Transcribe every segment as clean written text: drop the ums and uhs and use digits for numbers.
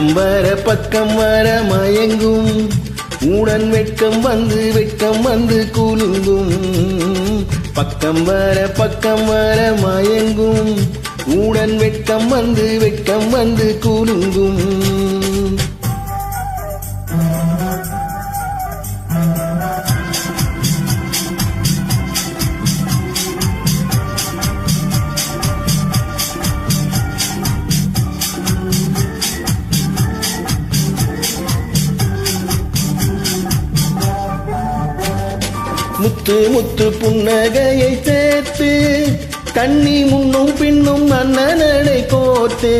பக்கம் வர மயங்கும் உடன் வெட்கம் வந்து கூலுங்கும். பக்கம் வர மயங்கும் உடன் வெட்கம் வந்து கூலுங்கும். முத்து முத்து புன்னகையை சேர்த்து கண்ணி முன்னும் பின்னும் அண்ணனடை கோர்த்து.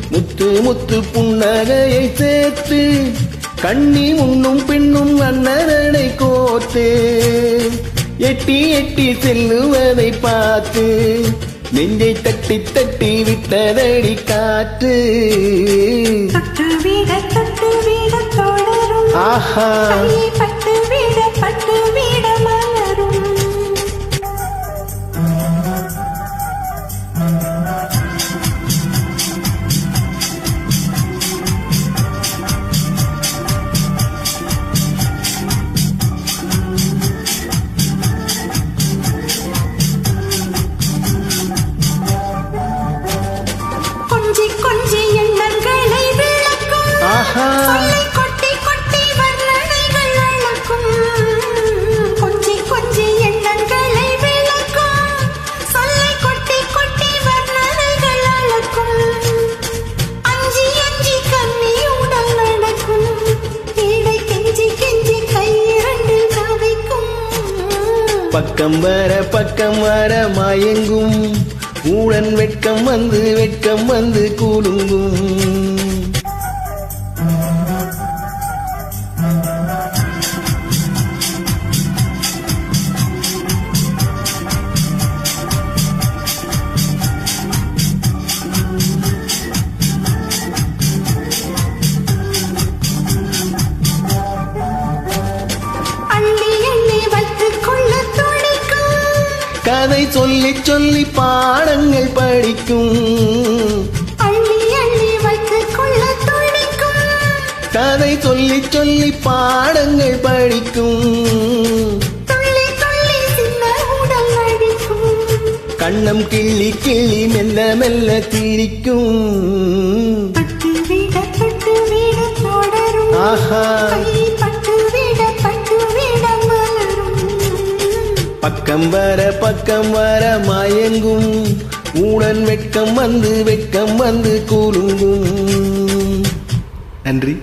முத்து முத்து புன்னகையை சேர்த்து கண்ணி முன்னும் பின்னும் அண்ணனடை கோர்த்து. எட்டி எட்டி செல்லுவதை பார்த்து நெஞ்சை தட்டி தட்டி விட்டதடி காற்று. ஆஹா பக்கம் வர மயங்கும் உடன் வெட்கம் வந்து கூலுங்கும். கதை சொல்லி சொல்லி பாடங்கள் படிக்கும். கதை சொல்லி சொல்லி பாடங்கள் படிக்கும். கண்ணம் கிள்ளி கிள்ளி மெல்ல மெல்ல திரிக்கும். ஆஹா பக்கம் வர மயங்கும் உடன் வெட்கம் வந்து கூலுங்கும். நன்றி.